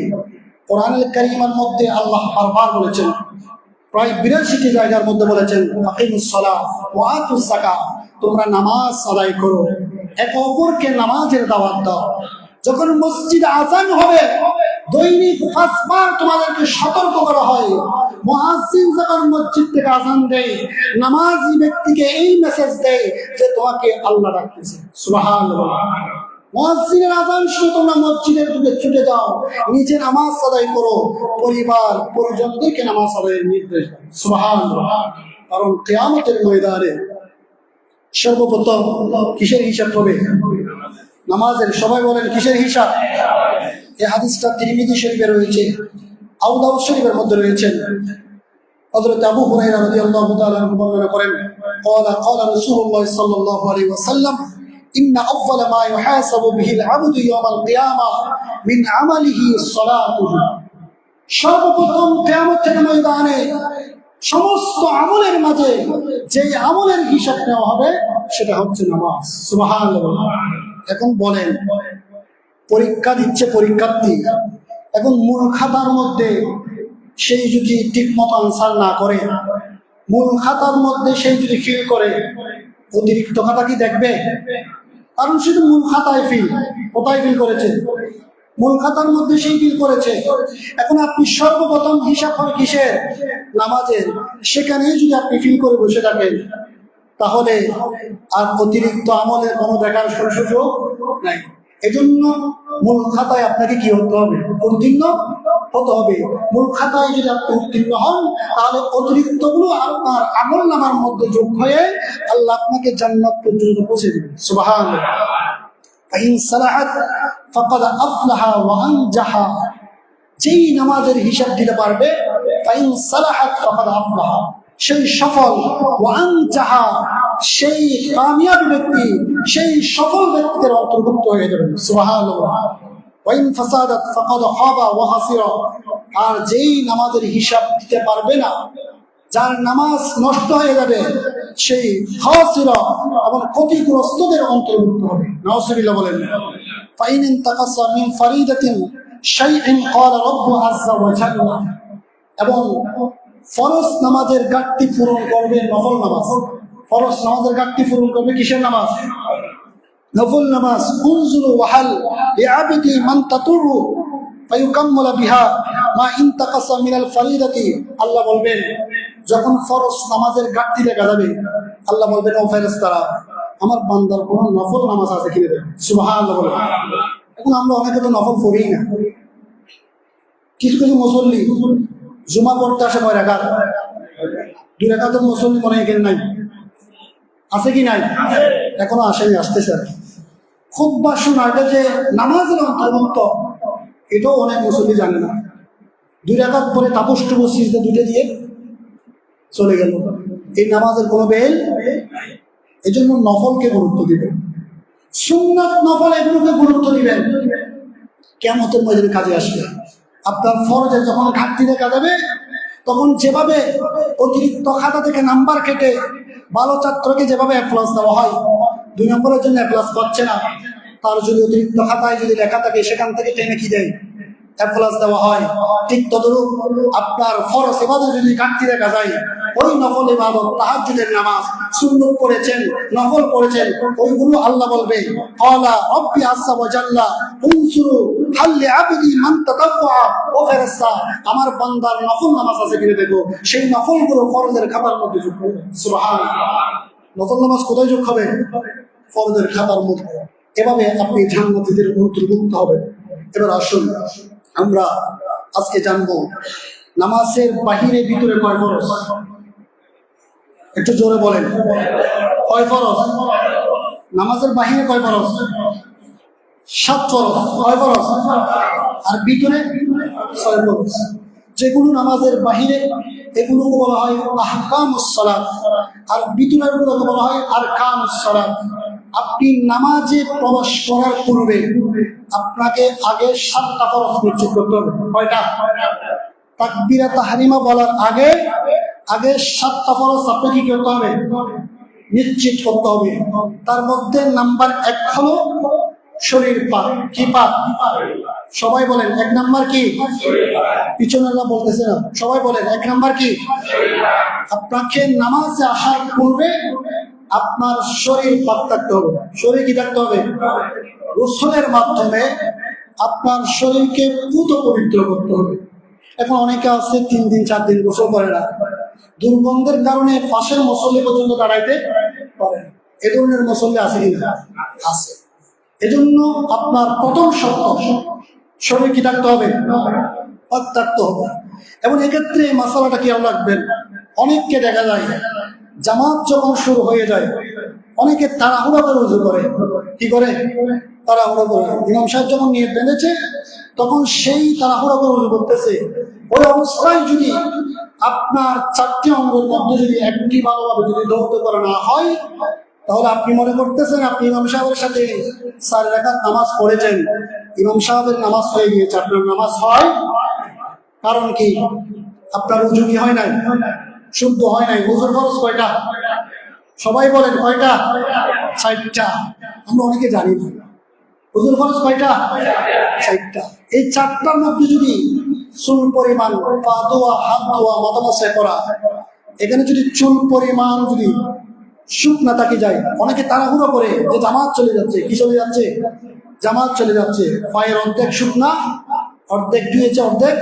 কোরআনুল কারীমের মধ্যে আল্লাহ বারবার বলেছেন, প্রায় ৮২টি জায়গার মধ্যে বলেছেন, আকিমুস সালাহ ওয়া আতুজ যাকাত, তোমরা নামাজ আদায় করো, একে অপরকে নামাজের দাওয়াত দাও। যখন মসজিদে আযান হবে, দৈনিক ৫ বার তোমাদেরকে সতর্ক করা হয়। মুয়াজ্জিন যখন মসজিদ থেকে আযান দেয়, নামাজি ব্যক্তিকে এই মেসেজ দেয় যে তোমাকে আল্লাহ ডাকতেছে। সুবহানাল্লাহ। মুয়াজ্জিনের আযান শুনে তোমরা মসজিদের দিকে ছুটে যাও, নিজে নামাজ আদায় করো, পরিবার পরিজনদেরকে নামাজ আদায়ের নির্দেশ দাও। সুবহানাল্লাহ। কারণ কিয়ামতের ময়দানে সর্বপ্রথম কিসের হিসাব হবে? নামাজের। সবাই বলেন কিসের হিসাব? এই হাদিসটা তিরমিজি শরীফে রয়েছে, আবু দাউদ শরীফের মধ্যে রয়েছে। হযরত আবু হুরায়রা রাদিয়াল্লাহু তাআলা আনহু বর্ণনা করেন, قال رسول الله صلى الله عليه وسلم إن أول ما يحاسب به العبد يوم القيامة من عمله صلاته। সর্বপ্রথম কিয়ামতের ময়দানে সমস্ত আমলের মাঝে যে আমলের হিসাব নেওয়া হবে সেটা হচ্ছে নামাজ। সুবহানাল্লাহ। এখন বলেন, পরীক্ষা দিচ্ছে পরীক্ষার্থী, এখন মূল খাতার মধ্যে সেই যদি ঠিক মতো আনসার না করে, মূল খাতার মধ্যে সেই যদি ফিল করে, অতিরিক্ত খাতা কি দেখবে? কারণ শুধু মূল খাতায় ফিল, কোথায় ফিল করেছে? মূল খাতার মধ্যে সেই ফিল করেছে। এখন আপনি সর্বপ্রথম হিসাব হবে কিসের? নামাজের। সেখানেই যদি আপনি ফিল করে বসে থাকেন, তাহলে আর অতিরিক্ত আমলের কোনো দেখার সুযোগ নাই। এজন্য মূল খাতায় আপনাকে কি হতে হবে? উত্তীর্ণ হতে হবে। মূল খাতায় যদি আপনি উত্তীর্ণ হন, তাহলে অতিরিক্ত গুলো আপনার আমল নামার মধ্যে যোগ হয়ে আল্লাহ আপনাকে জান্নাত পর্যন্ত পৌঁছে দেবেন। সুবহানাল্লাহ। ফাইন সালাহাত ফাকাদ আফলাহা ওয়া আনজাহা। যেই নামাজের হিসাব দিতে পারবে, ফাইন সালাহাত ফাকাদ আফলাহা, সেই সফল, ওয়া আনজাহা, সেই কামিয়াবী ব্যক্তি, সেই সফল ব্যক্তিদের অন্তর্ভুক্ত হয়ে যাবেন। সুবহানাল্লাহ। ওয়াইন ফাসাদাত ফাকাদ খাবা ওয়া হাসিরা। আর যেই নামাজের হিসাব দিতে পারবে না, যার নামাজ নষ্ট হয়ে যাবে, সেই খাসিরা এবং ক্ষতিগ্রস্তদের অন্তর্ভুক্ত হবে। নাউজুবিল্লাহ বলেন। ফাইন ইনতাকাসা মিন ফারিদাতিন শাইইন ক্বালা রাব্বু আযজা ওয়া জাল্লা। এবং ফরজ নামাজের ঘাটতি পূরণ করবে নফল নামাজ। ফরজ নামাজের ঘাটতি পূরণ করবে কিসের নামাজ? নফল নামাজ। উনজুরু ওয়াহাল লিআবদি মান তাতুরু ফায়ুকাম্মালা বিহা মা ইনতাকাসা মিনাল ফারিদাতি। আল্লাহ বলবেন, যখন ফরজ নামাজের ঘাটতি দেখা যাবে, আল্লাহ বলবেন, ও ফেরেশতারা, আমার বান্দার কোন নফল নামাজ আছে কিনে দেন। সুবহানাল্লাহ বলেন। এখন আমরা অনেকে তো নফল পড়ি না। কিছু কিছু মুসল্লি জুমা পড়তে আসে কয় রাকাত? 2 রাকাতের মুসল্লি মনে এখানে নাই, আছে কি নাই? এখনো আসেনি, আসতেছে। খুতবা শোনা, এটা যে নামাজের অন্তর্ভুক্ত, এটাও অনেক মুসল্লি জানে না। 2 রাকাত পরে তাপস টুপস সিজদা দুটো দিয়ে চলে গেল। এই নামাজের কোনো বেল। এই জন্য নফলকে গুরুত্ব দিবেন, সুন্নাত নফল এগুলোকে গুরুত্ব দিবেন। কিয়ামতের ময়দানে কাজে আসবে। আপনার ফরজে যখন ঘাটতি দেখা যাবে, তখন যেভাবে অতিরিক্ত খাতা থেকে নাম্বার কেটে ভালো ছাত্রকে যেভাবে এ প্লাস দেওয়া হয়, 2 নম্বরের জন্য এ প্লাস পাচ্ছে না, তার যদি অতিরিক্ত খাতায় যদি লেখা থাকে, সেখান থেকে টেনে কি দেয়? এ প্লাস দেওয়া হয়। ঠিক তদরূপ আপনার ফরজ ইবাদত যদি ঘাটতি দেখা যায়, ওই নফল ইবাদত, তাহাজ্জুদের নামাজ, সুন্নত পড়েছেন, নফল পড়েছেন, ওইগুলো আল্লাহ বলবে, ক্বালা রাব্বি আযজা ওয়া জাল্লা উনসুরু হাল লিআবদি মান তাতাওয়া। ও ফেরেশতা, আমার বান্দার নফল নামাজ আছে কিনে দেখো। সেই নফলগুলো ফরজের খাতার মধ্যে যোগ করবে। সুবহানাল্লাহ। নফল নামাজ কোথায় যোগ হবে? ফরজের খাতার মধ্যে। এভাবে আপনি জান্নাতীদের অন্তর্ভুক্ত হবেন। এবার আসুন আমরা আজকে জানবো নামাজের বাহিরে ভিতরে কয় ফরজ। একটু জোরে বলেন, কয় ফরজ? নামাজের বাহিরে কয় ফরজ? 7 ফরজ। কয় ফরজ? আর ভিতরে 6 ফরজ। যেগুলো নামাজের বাহিরে, এগুলোকে বলা হয় আহকামুস সালাত, আর ভিতরের গুলোকে বলা হয় আরকানুস সালাত। আপনি নামাজে প্রবেশ করার পূর্বে আপনাকে আগে 7টা ফরজ নিশ্চিত করতে হবে। কয়টা? তাকবীরে তাহরিমা বলার আগে 7টা ফরজ আপনাকে কি করতে হবে? নিশ্চিত করতে হবে। তার মধ্যে নাম্বার 1 হলো শরীর পাক। কি পাক? সবাই বলেন 1 নাম্বার কি? পিছনেরা বলতেছে না, সবাই বলেন 1 নাম্বার কি? আপনাকে নামাজে আসার পূর্বে আপনার শরীর পাক থাকতে হবে। শরীর কি থাকতে হবে? গোসলের মাধ্যমে আপনার শরীরকে পুত পবিত্র করতে হবে। এখন অনেকে আছে 3 দিন 4 দিন গোসল করে না, দুর্গন্ধের কারণে পাশের মুসল্লি পর্যন্ত দাঁড়াইতে পারে। এ ধরনের মুসল্লি আছে কিনা? আছে। এজন্য আপনার প্রথম শর্ত শরীর কি থাকতে হবে, পাক থাকতে হবে। এবং এক্ষেত্রে মাসালাটা খেয়াল রাখবেন, অনেককে দেখা যায় জামাত যখন শুরু হয়ে যায় অনেকে তাড়াহুড়া করে উজু করে। কি করে? তাড়াহুড়া করে। ইমাম সাহেব যখন নিয়ে বেঁধেছে তখন সেই তাড়াহুড়া করে উজু করতেছে। ওই অবস্থায় যদি আপনার চারটি অঙ্গের মধ্যে যদি একটি ভালোভাবে যদি ধৌত করা না হয়, তাহলে আপনি মনে করতেছেন আপনি ইমাম সাহেবের সাথে 4 রাকাত নামাজ পড়েছেন, ইমাম সাহেবের নামাজ হয়ে গিয়েছে, আপনার নামাজ হয়। কারণ কি? আপনার উজু কি হয় নাই, শুদ্ধ হয় নাই। উজুর ফরজ কয়টা? সবাই বলেন কয়টা? 4টা। আমরা অনেকে জানি না উজুর ফরজ কয়টা? 4টা। এই 4টার মধ্যে যদি চুল পরিমাণ পা ধোয়া, হাত ধোয়া, মাথা মাসে করা, এখানে যদি চুল পরিমাণ যদি শুকনা তাকে যায়, অনেকে তাড়াহুড়ো করে যে জামাত চলে যাচ্ছে। কি চলে যাচ্ছে? জামাত চলে যাচ্ছে। পায়ের অর্ধেক শুকনা, অর্ধেক ধুয়েছে, অর্ধেক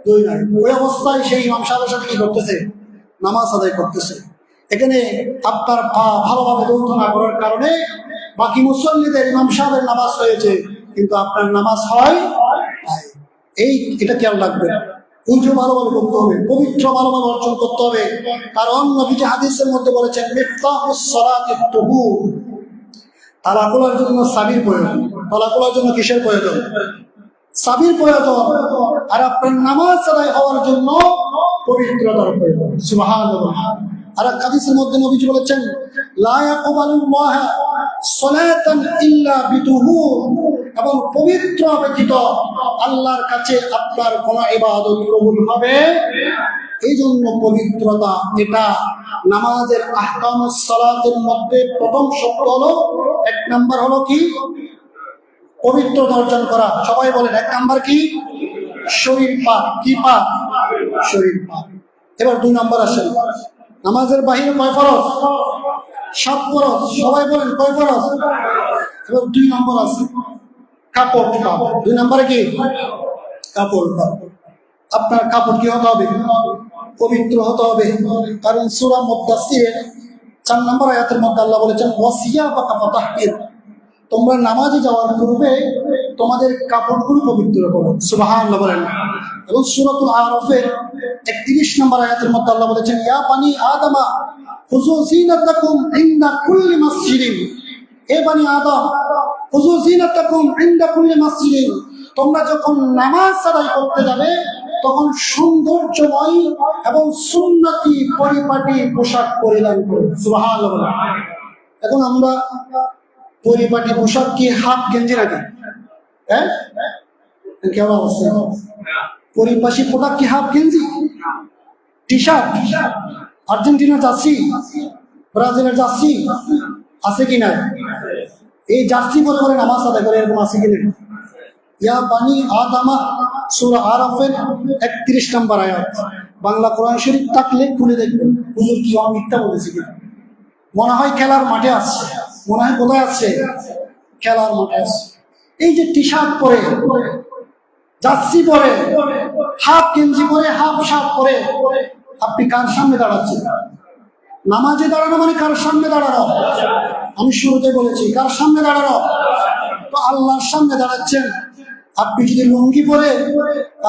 ধুই নাই। ওই অবস্থায় সেই ইমাম সাহেবের সাথে কি করতেছে? নামাজ আদায় করতেছে। এখানে আপনার পা ভালোভাবে ধৌত না করার কারণে বাকি মুসল্লিদের ইমাম সাহেবের নামাজ হয়েছে, কিন্তু আপনার নামাজ হয় নাই। এটা খেয়াল রাখবেন। উজু ভালোভাবে করতে হবে, পবিত্র ভালোভাবে অর্জন করতে হবে। কারণ নবীজি হাদিসের মধ্যে বলেছেন মিফতাহুস সালাতিত তুহুর, তালা খোলার জন্য চাবির প্রয়োজন। তালা খোলার জন্য কিসের প্রয়োজন? চাবির প্রয়োজন। আর আপনার নামাজ আদায় হওয়ার জন্য পবিত্রতার প্রয়োজন। সুবহানাল্লাহ। আর হাদিসের মধ্যে নবীজি বলেছেন লা ইয়াকবালুল্লাহ সালাতান ইল্লা বিতুহুর, এবং পবিত্র ব্যতীত আল্লাহর কাছে আপনার কোন ইবাদত কবুল হবে। এই জন্য পবিত্রতা, এটা নামাজের আহকামুস সালাতের মধ্যে প্রথম শর্ত হলো। 1 নাম্বার হলো কি? পবিত্রতা অর্জন করা। সবাই বলেন 1 নাম্বার কি? শরীর পাক। কি পাক? শরীর পাক। এবার 2 নাম্বার আসেন, নামাজের বাহিরে কয় ফরজ? 7 ফরজ। সবাই বলেন কয় ফরজ? এবার 2 নাম্বার আছে কাপড়। 2 নাম্বারে কি? কাপড়। আপনার কাপড় কি হতে হবে? পবিত্র হতে হবে। কারণ সূরা মুদ্দাসসিরের 4 নম্বর আয়াতের মধ্যে আল্লাহ বলেছেন ওয়াসিয়াবাকা ফাতাহহির, তোমরা নামাজে যাওয়ার পূর্বে তোমাদের কাপড়গুলো পবিত্র করো। সুবহানাল্লাহ বলেন। এবং সূরাতুল আরাফের 31 নম্বর আয়াতের মধ্যে আল্লাহ বলেছেন ইয়া বানি আদমা খুযু যিনাতাকুম ইনদা কুল্লি মাসজিদিন, এ বানি আদম খুযু যিনাতাকুম ইনদা কুল্লি মাসজিদিন, তোমরা যখন নামাজ আদায় করতে যাবে তখন সৌন্দর্যময় এবং সুন্নতি পরিপাটি পোশাক পরিধান করো। সুবহানাল্লাহ। এখন আমরা পরিপাটি পোশাক কি হাফ গেঞ্জি নাকি? হ্যাঁ, কেমন অবস্থা? পরিপাটি পোশাক কি হাফ গেঞ্জি, টি শার্ট? আর্জেন্টিনার জার্সি, ব্রাজিলের জার্সি আছে কিনা? এই জার্সি পরে পরে নামাজ আদায় করে, এরকম আছে কিনা? ইয়া বানি আদমা সূরা আরাফের 31 নম্বর আয়াত। বাংলা কোরআন শরীফ থাকলে খুলে দেখবেন হুজুর কি মিথ্যা বলেছে কিনা। মনে হয় খেলার মাঠে আসছে, মনে হয় কোথায় আসছে? খেলার মাঠে আসছে। এই যে টি শার্ট পরে, জার্সি পরে, হাফ গেঞ্জি পরে, হাফ শার্ট পরে আপনি কার সামনে দাঁড়াচ্ছেন? নামাজে দাঁড়ানো মানে কার সামনে দাঁড়ানো? আমি শুরুতে বলেছি কার সামনে দাঁড়ানো? তো আল্লাহর সামনে দাঁড়াচ্ছেন। আপনি যদি লুঙ্গি পরে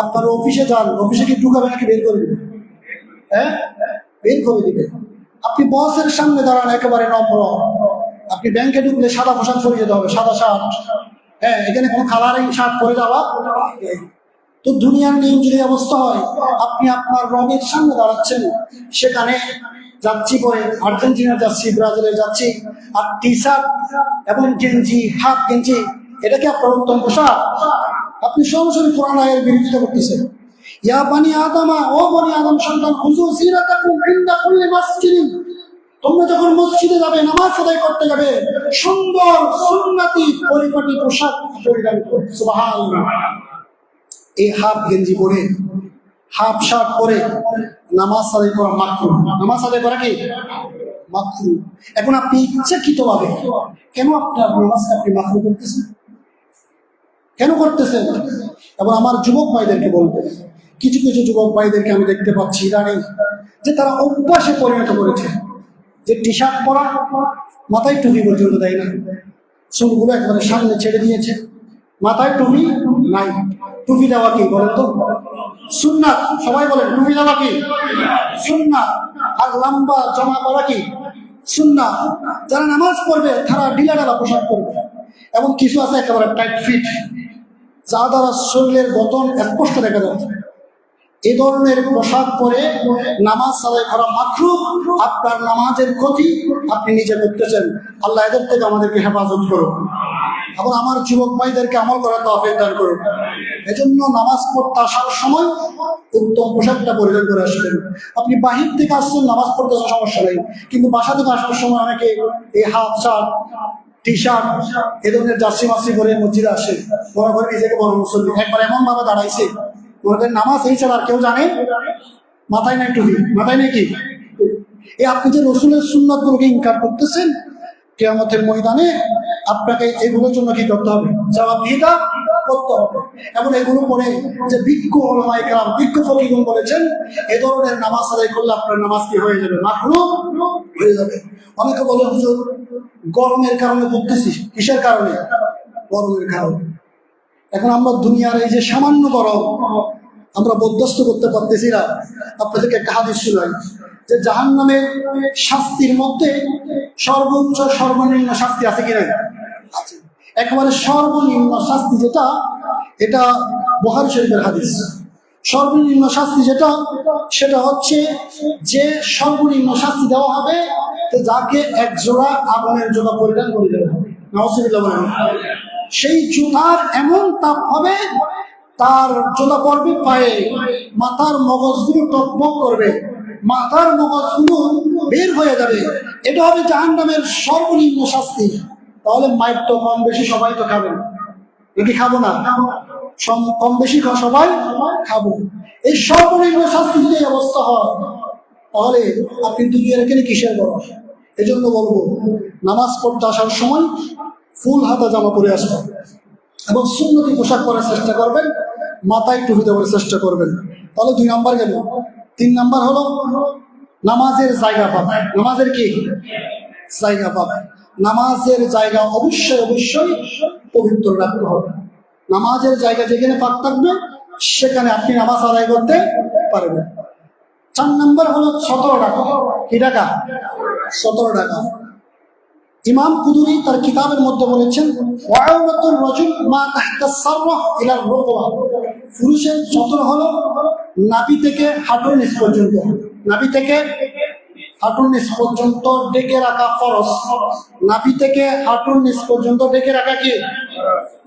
আপনার অফিসে যান, অফিসে কি ঢুকাবে নাকি বের করে দিবে? হ্যাঁ, বের করে দিবে। আপনি বসের সামনে দাঁড়ান একেবারে নম্র। আপনি ব্যাংকে ঢুকলে সাদা পোশাক পরে যেতে হবে, সাদা শার্ট। হ্যাঁ, এখানে কোনো কালারিং শার্ট পরে যাওয়া। তো দুনিয়ার নিয়ম যদি অবস্থা হয়, আপনি আপনার রবের সামনে দাঁড়াচ্ছেন, সেখানে যাচ্ছি পরে আর্জেন্টিনার যাচ্ছি, ব্রাজিলের যাচ্ছি, আর টি শার্ট এবং গেঞ্জি, হাফ গেঞ্জি, এটা কি আপনার উত্তম পোশাক? আপনি সরাসরি কোরআন আয়াতের বিরোধিতা করতেছেন। ইয়া বানি আদমা, ও বনি আদম সন্তান, খুযু যিনাতাকুম ইনদা কুল্লি মাসজিদিন, তোমরা যখন মসজিদে যাবে, নামাজ আদায় করতে যাবে, সুন্দর সুন্নতি পরিপাটি পোশাক পরিধান করো। সুবহানাল্লাহ। এই হাফ গেঞ্জি পরে, হাফ শার্ট পরে নামাজ আদায় করা মাকরুহ। নামাজ আদায় করা কি মাকরুহ। এখন আপনি ইচ্ছাকৃতভাবে কেন আপনার নামাজকে আপনি মাকরুহ করতেছেন? কেন করতেছেন? এবং আমার যুবক ভাইদেরকে বলবো, কিছু কিছু যুবক ভাইদেরকে আমি দেখতে পাচ্ছি ইদানিং যে তারা অভ্যাসে পরিণত করেছে যে টি শার্ট পরা, মাথায় টুপি পর্যন্ত দেয় না, চুলগুলো একেবারে সামনে ছেড়ে দিয়েছে, মাথায় টুপি নাই। টুপি দেওয়া কি বলেন তো? সুন্নাত। সবাই বলেন টুপি দেওয়া কি সুন্নাত। আর লম্বা জামা পরা কি সুন্নাত। যারা নামাজ পড়বে তারা ঢিলা ঢালা পোশাক পরবে, এবং কিছু আছে একেবারে টাইট ফিট, যা দ্বারা শরীরের গঠন স্পষ্ট দেখা যাচ্ছে। এই ধরনের পোশাক পরে নামাজ আদায় করা মাকরুহ। আপনার নামাজের ক্ষতি আপনি নিজে করতেছেন। আল্লাহ এদের থেকে আমাদেরকে হেফাজত করুন, এবং আমার যুবক ভাইদেরকে আমল করার তৌফিক দান করুন। এজন্য নামাজ পড়তে আসার সময় উত্তম পোশাকটা পরিধান করে আসবেন। আপনি বাহির থেকে আসছেন, নামাজ পড়তে সমস্যা নেই, কিন্তু বাসা থেকে আসার সময় অনেকে এই হাফ শার্ট, টি শার্ট, এ ধরনের জার্সি মাসি পরে মসজিদে আসে, মনে করে নিজেকে বড় মুসল্লি। একবার এমন ভাবে দাঁড়াইছে, মনে করেন নামাজ এই ছাড়া আর কেউ জানে, মাথায় নাই টুপি, মাথায় নেই কি। এই আপনি যে রসুলের সুন্নাত গুলোকে ইনকার করতেছেন, কিয়ামতের ময়দানে আপনাকে এগুলোর জন্য কি করতে হবে? জবাবদিহিতা করতে হবে। এবং এগুলো পরে যে বিজ্ঞ উলামায়ে কেরাম, বিজ্ঞ ফকিহগণ বলেছেন, এ ধরনের নামাজ আদায় করলে আপনার নামাজ কি হয়ে যাবে? মাকরুহ হয়ে যাবে। অনেকে বলে হুজুর গরমের কারণে পড়তেছি। কিসের কারণে? গরমের কারণে। এখন আমরা দুনিয়ার এই যে সামান্য গরম আমরা বরদাস্ত করতে পারতেছি না। আপনাদেরকে একটা হাদিস শোনাই যে জাহান্নামের শাস্তির মধ্যে সর্বোচ্চ সর্বনিম্ন শাস্তি আছে কি নাই? আছে। একেবারে সর্বনিম্ন শাস্তি যেটা, এটা বুখারী শরীফের হাদিস। সর্বনিম্ন শাস্তি যেটা, সেটা হচ্ছে যে সর্বনিম্ন শাস্তি দেওয়া হবে যাকে এক জোড়া আগুনের জোড়া পরিধান করে দেওয়া হবে। নাউজুবিল্লাহ বলেন। সেই জুতার এমন তাপ হবে, তার জোড়া পড়বে পায়ে, মাথার মগজগুলো টকবক করবে, মাথার মগজগুলো বের হয়ে যাবে। এটা হবে জাহান্নামের সর্বনিম্ন শাস্তি। তাহলে মাইর তো কম বেশি সবাই তো খাবেন, এটি খাবো না? কম বেশি সবাই খাবো। এই সর্বনিম্ন শাস্তি যদি এই অবস্থা হয়, তাহলে আপনি দুনিয়ার এখানে কিসের বড়? এই জন্য বলবো, নামাজ পড়তে আসার সময় ফুল হাতা জামা পরে আসবেন, এবং সুন্নতি পোশাক পরার চেষ্টা করবেন, মাথায় টুপি দেওয়ার চেষ্টা করবেন। তাহলে 2 নাম্বার গেল। 3 নাম্বার হলো নামাজের জায়গা পাবে। নামাজের কি জায়গা পাবে? নামাজের জায়গা অবশ্যই অবশ্যই পবিত্র রাখতে হবে। নামাজের জায়গা যেখানে পাক থাকবে সেখানে আপনি নামাজ আদায় করতে পারবেন। 4 নাম্বার হলো 17 টাকা। কি টাকা? 17 টাকা। ইমাম কুদুরি তার কিতাবের মধ্যে বলেছেন, ওয়াউরাতুর রাজুল মা তাহতা সাররা ইলা রুকবা। পুরুষের 17 হলো নাভি থেকে হাঁটুর নিচ পর্যন্ত। নাভি থেকে হাঁটুর নিচ পর্যন্ত ডেকে রাখা ফরজ। নাভি থেকে হাঁটুর নিচ পর্যন্ত ডেকে রাখা কি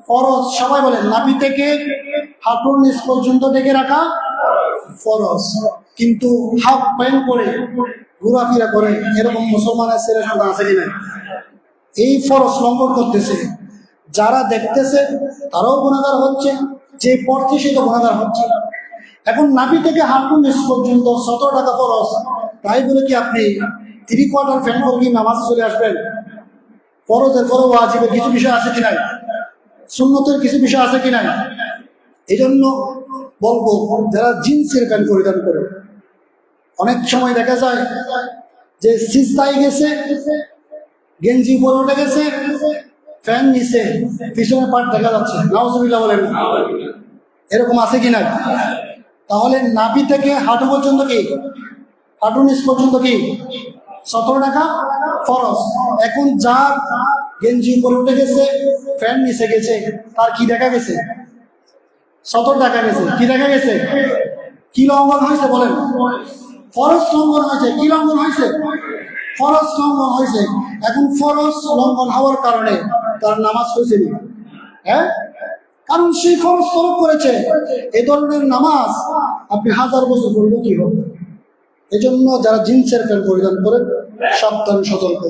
ফরজ? সবাই বলেন, নাভি থেকে হাঁটুর নিচ পর্যন্ত ডেকে রাখা ফরজ। কিন্তু হাফ প্যান্ট পরে ঘোরাফেরা করে এরকম মুসলমানের ছেলে সন্তান আছে কিনা? এই ফরজ লঙ্ঘন করতেছে। যারা দেখতেছে তারাও গুনাহগার হচ্ছে, যে পড়ছে সে তো গুনাহগার হচ্ছে। এখন নাভি থেকে হাঁটুর নিচ পর্যন্ত 17 টাকা ফরজ, তাই বলে কি আপনি 3/4 প্যান্ট পরে কি নামাজ চলে আসবেন? ফরজের পরে ওয়াজিবের কিছু বিষয় আছে কি নাই? সুন্নতের কিছু বিষয় আছে কি নাই? এই জন্য বলবো, যারা জিন্সের প্যান্ট পরিধান করে, অনেক সময় দেখা যায় যে সিজদায় গেছে, গেঞ্জি উপরে উঠে গেছে, ফ্যান নিচে, পিছনে পাট দেখা যাচ্ছে। নাউজুবিল্লাহ বলেন। এরকম আছে কি না? তাহলে নাভি থেকে হাঁটু পর্যন্ত কি, হাঁটু নিচ পর্যন্ত কি 17 টাকা ফরজ। এখন যার গেঞ্জি উপরে উঠে গেছে, ফ্যান নিচে গেছে, তার কি দেখা গেছে? 17 টাকা গেছে। কি দেখা গেছে? কি লঙ্ঘন হয়েছে বলেন? ফরজ লঙ্ঘন হয়েছে। কি লঙ্ঘন হয়েছে? ফরজ লঙ্ঘন হয়েছে। এখন ফরজ লঙ্ঘন হওয়ার কারণে তার নামাজ হয়েছে না, হ্যাঁ? কারণ সেই ফরজ তরক করেছে। এই ধরনের নামাজ আপনি 1000 বছর পড়লে কি হবে? এই জন্য যারা জিন্সের প্যান্ট পরিধান করেন, সাবধান, সতর্ক।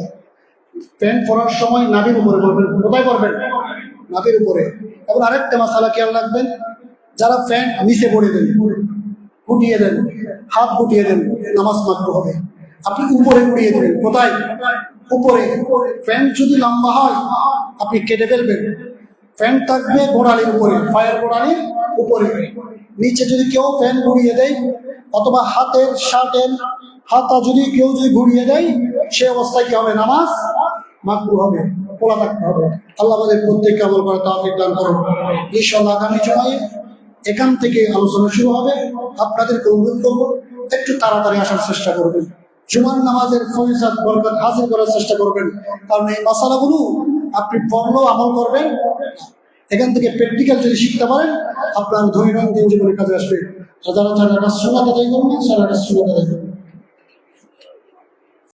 প্যান্ট পরার সময় নাভির উপরে পরবেন। কোথায় পরবেন? নাভির উপরে। এবং আরেকটা মাসালা খেয়াল রাখবেন, যারা প্যান্ট নিচে পড়ে দেন, গুটিয়ে দেন, হাত গুটিয়ে দেন, নামাজ মাকরুহ হবে। আপনি উপরে গুটিয়ে দেবেন। কোথায়? উপরে। প্যান্ট যদি লম্বা হয় আপনি কেটে ফেলবেন। প্যান্ট থাকবে গোড়ালির উপরে, পায়ের গোড়ালির উপরে। নিচে যদি কেউ প্যান্ট ঘুরিয়ে দেয়, অথবা হাতের শার্টের হাতা যদি কেউ ঘুরিয়ে দেয়, সে অবস্থায় কি হবে? নামাজ মাকরুহ হবে। খোলা থাকতে হবে। আল্লাহ আমাদের প্রত্যেককে আমল করে তৌফিক দান করুন। ইনশাআল্লাহ আগামী জুমায় এখান থেকে আলোচনা শুরু হবে। আপনাদেরকে অনুরোধ করবো একটু তাড়াতাড়ি আসার চেষ্টা করবেন। জুমার নামাজের ফজিলত বরকত হাসিল করার চেষ্টা করবেন, কারণ এই মাসালাগুলো আপনি পড়লেও আমল করবেন, এখান থেকে প্র্যাকটিক্যাল যদি শিখতে পারেন আপনার দৈনন্দিন জীবনে কাজে আসবে। যারা যারা সুন্নাত আদায় করবেন, সারা সুন্নাত আদায় করবেন।